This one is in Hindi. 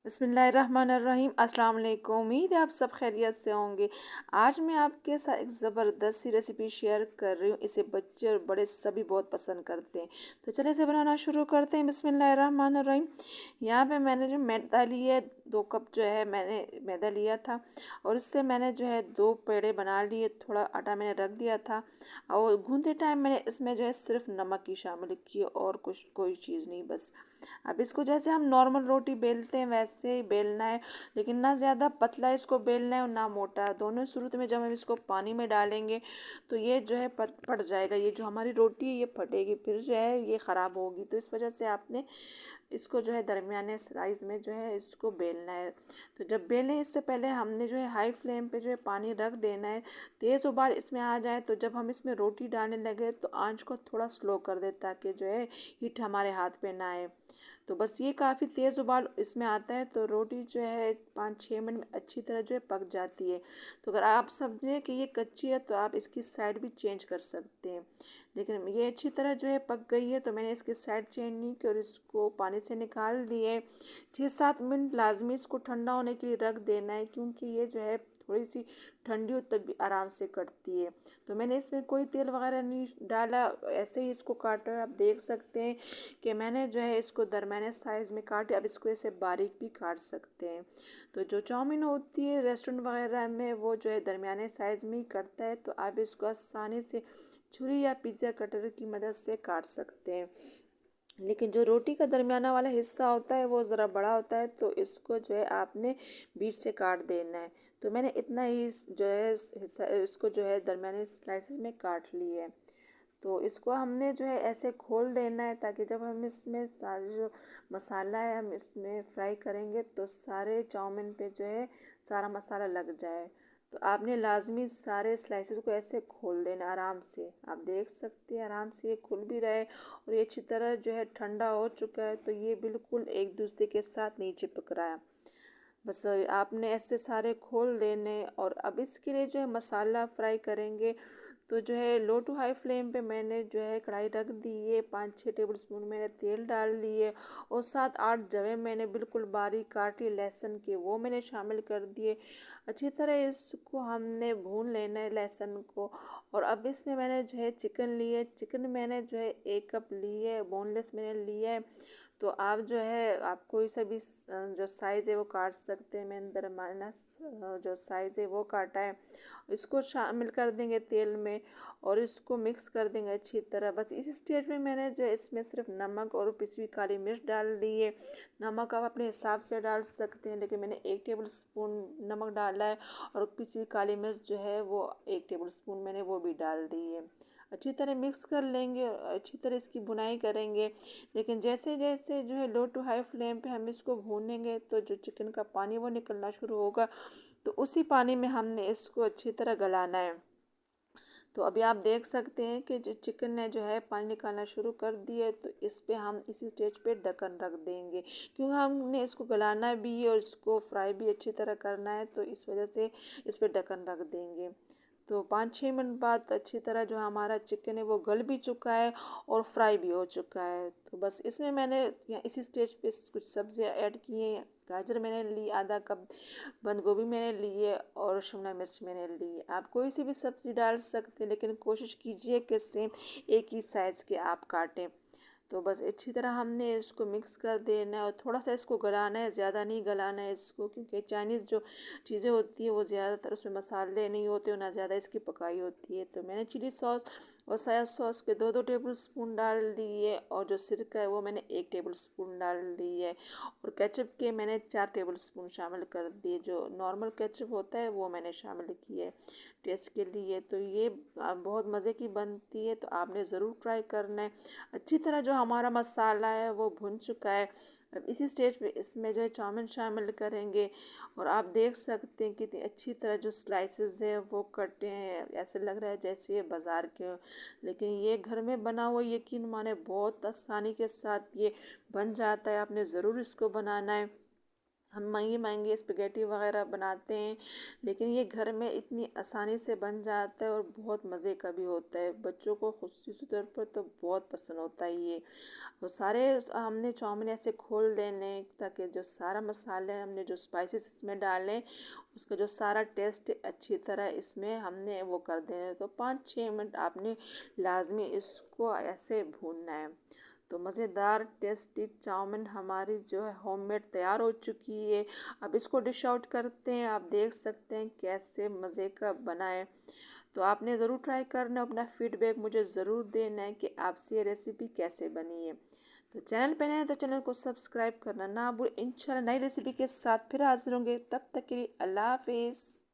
बिस्मिल्लाहिर्रहमानिर्रहीम। अस्सलाम वालेकुम। उम्मीद है आप सब खैरियत से होंगे। आज मैं आपके साथ एक ज़बरदस्त सी रेसिपी शेयर कर रही हूँ। इसे बच्चे और बड़े सभी बहुत पसंद करते हैं। तो चलिए इसे बनाना शुरू करते हैं। बिस्मिल्लाहिर्रहमानिर्रहीम। यहाँ पे मैंने जो मैदा लिया है, 2 कप जो है मैंने मैदा लिया था और इससे मैंने जो है 2 पेड़े बना लिए। थोड़ा आटा मैंने रख दिया था और गूँथते टाइम मैंने इसमें जो है सिर्फ नमक ही शामिल की और कुछ कोई चीज़ नहीं बस। अब इसको जैसे हम नॉर्मल रोटी बेलते हैं वैसे ही बेलना है, लेकिन ना ज़्यादा पतला इसको बेलना है और ना मोटा। दोनों शुरू में जब हम इसको पानी में डालेंगे तो ये जो है फट जाएगा। ये जो हमारी रोटी है ये फटेगी, फिर जो है ये ख़राब होगी। तो इस वजह से आपने इसको जो है दरमियाने साइज़ में जो है इसको बेलना है। तो जब बेलें इससे पहले हमने जो है हाई फ्लेम पे जो है पानी रख देना है। तेज़ उबाल इसमें आ जाए तो जब हम इसमें रोटी डालने लगे तो आंच को थोड़ा स्लो कर दे ताकि जो है हीट हमारे हाथ पे ना आए। तो बस ये काफ़ी तेज़ उबाल इसमें आता है तो रोटी जो है 5-6 मिनट में अच्छी तरह जो है पक जाती है। तो अगर आप समझें कि ये कच्ची है तो आप इसकी साइड भी चेंज कर सकते हैं, लेकिन ये अच्छी तरह जो है पक गई है तो मैंने इसकी साइड चेंज नहीं की और इसको पानी से निकाल दिए। 6-7 मिनट लाजमी इसको ठंडा होने के लिए रख देना है, क्योंकि ये जो है थोड़ी सी ठंडी हो तब भी आराम से कटती है। तो मैंने इसमें कोई तेल वगैरह नहीं डाला, ऐसे ही इसको काटा है। आप देख सकते हैं कि मैंने जो है इसको दरमियाने साइज़ में काटे। अब इसको ऐसे बारीक भी काट सकते हैं। तो जो चाउमीन होती है रेस्टोरेंट वगैरह में वो जो है दरमियाने साइज़ में ही कटता है, तो आप इसको आसानी से छुरी या पिज़्ज़ा कटर की मदद से काट सकते हैं। लेकिन जो रोटी का दरमियाना वाला हिस्सा होता है वो ज़रा बड़ा होता है, तो इसको जो है आपने बीच से काट देना है। तो मैंने इतना ही जो है हिस्सा इसको जो है दरमियाने स्लाइसेस में काट लिया है। तो इसको हमने जो है ऐसे खोल देना है ताकि जब हम इसमें सारे जो मसाला है हम इसमें फ्राई करेंगे तो सारे चाउमीन पे जो है सारा मसाला लग जाए। तो आपने लाजमी सारे स्लाइसेस को ऐसे खोल देना आराम से। आप देख सकते हैं आराम से ये खुल भी रहे और ये अच्छी तरह जो है ठंडा हो चुका है, तो ये बिल्कुल एक दूसरे के साथ नहीं चिपक रहा है। बस आपने ऐसे सारे खोल देने और अब इसके लिए जो है मसाला फ्राई करेंगे तो जो है लो टू हाई फ्लेम पे मैंने जो है कढ़ाई रख दी है। 5-6 टेबल स्पून मैंने तेल डाल दिए और 7-8 जवे मैंने बिल्कुल बारीक काटी लहसुन के वो मैंने शामिल कर दिए। अच्छी तरह इसको हमने भून लेना है लहसुन को। और अब इसमें मैंने जो है चिकन लिए, चिकन मैंने जो है 1 कप लिए, बोनलेस मैंने लिया है। तो आप जो है आप कोई सा भी जो साइज़ है वो काट सकते हैं। मैंने दरमियाना जो साइज़ है वो काटा है। इसको शामिल कर देंगे तेल में और इसको मिक्स कर देंगे अच्छी तरह। बस इस स्टेज में मैंने जो है इसमें सिर्फ नमक और पिसी हुई काली मिर्च डाल दी है। नमक आप अपने हिसाब से डाल सकते हैं, लेकिन मैंने 1 टेबल स्पून नमक डाला है और पिसी हुई काली मिर्च जो है वो 1 टेबल स्पून मैंने वो भी डाल दी है। अच्छी तरह मिक्स कर लेंगे और अच्छी तरह इसकी भुनाई करेंगे। लेकिन जैसे जैसे जो है लो टू हाई फ्लेम पे हम इसको भूनेंगे तो जो चिकन का पानी वो निकलना शुरू होगा, तो उसी पानी में हमने इसको अच्छी तरह गलाना है। तो अभी आप देख सकते हैं कि जो चिकन ने जो है पानी निकालना शुरू कर दिया है, तो इस पे हम इसी स्टेज पे ढक्कन रख देंगे, क्योंकि हमने इसको गलाना भी है और इसको फ्राई भी अच्छी तरह करना है, तो इस वजह से इस पे ढक्कन रख देंगे। तो 5-6 मिनट बाद अच्छी तरह जो हमारा चिकन है वो गल भी चुका है और फ्राई भी हो चुका है। तो बस इसमें मैंने इसी स्टेज पे कुछ सब्जियां ऐड की हैं। गाजर मैंने ली आधा कप, बंद गोभी मैंने ली है और शिमला मिर्च मैंने ली है। आप कोई सी भी सब्ज़ी डाल सकते हैं, लेकिन कोशिश कीजिए कि सेम एक ही साइज़ के आप काटें। तो बस अच्छी तरह हमने इसको मिक्स कर देना है और थोड़ा सा इसको गलाना है, ज़्यादा नहीं गलाना है इसको, क्योंकि चाइनीज़ जो चीज़ें होती है वो ज़्यादातर उसमें मसाले नहीं होते और ना ज़्यादा इसकी पकाई होती है। तो मैंने चिली सॉस और सोया सॉस के 2-2 टेबल स्पून डाल दिए और जो सिरका है वो मैंने 1 टेबल स्पून डाल दी है और केचप के मैंने 4 टेबल स्पून शामिल कर दिए। जो नॉर्मल केचप होता है वो मैंने शामिल किया है टेस्ट के लिए। तो ये बहुत मज़े की बनती है, तो आपने ज़रूर ट्राई करना है। अच्छी तरह जो हमारा मसाला है वो भुन चुका है। अब इसी स्टेज पे इसमें जो है चाउमीन शामिल करेंगे और आप देख सकते हैं कितनी अच्छी तरह जो स्लाइसेस है वो कटे हैं। ऐसे लग रहा है जैसे ये बाज़ार के हो, लेकिन ये घर में बना हुआ यकीन माने बहुत आसानी के साथ ये बन जाता है। आपने ज़रूर इसको बनाना है। हम महंगी महंगी स्पगेटी वगैरह बनाते हैं, लेकिन ये घर में इतनी आसानी से बन जाता है और बहुत मज़े का भी होता है। बच्चों को ख़ुसूसी तौर पर तो बहुत पसंद होता है ये। और सारे हमने चाउमीन ऐसे खोल देने ताकि जो सारा मसाले हमने जो स्पाइसेस इसमें डालें उसका जो सारा टेस्ट अच्छी तरह इसमें हमने वो कर देना। तो 5-6 मिनट आपने लाजमी इसको ऐसे भूनना है। तो मज़ेदार टेस्टी चाउमीन हमारी जो है होममेड तैयार हो चुकी है। अब इसको डिश आउट करते हैं। आप देख सकते हैं कैसे मज़े का बना है। तो आपने ज़रूर ट्राई करना, अपना फीडबैक मुझे ज़रूर देना है कि आपसे ये रेसिपी कैसे बनी है। तो चैनल पे नए हैं तो चैनल को सब्सक्राइब करना ना भूलें। इंशाल्लाह नई रेसिपी के साथ फिर हाजिर होंगे, तब तक के लिए अल्लाह हाफिज़।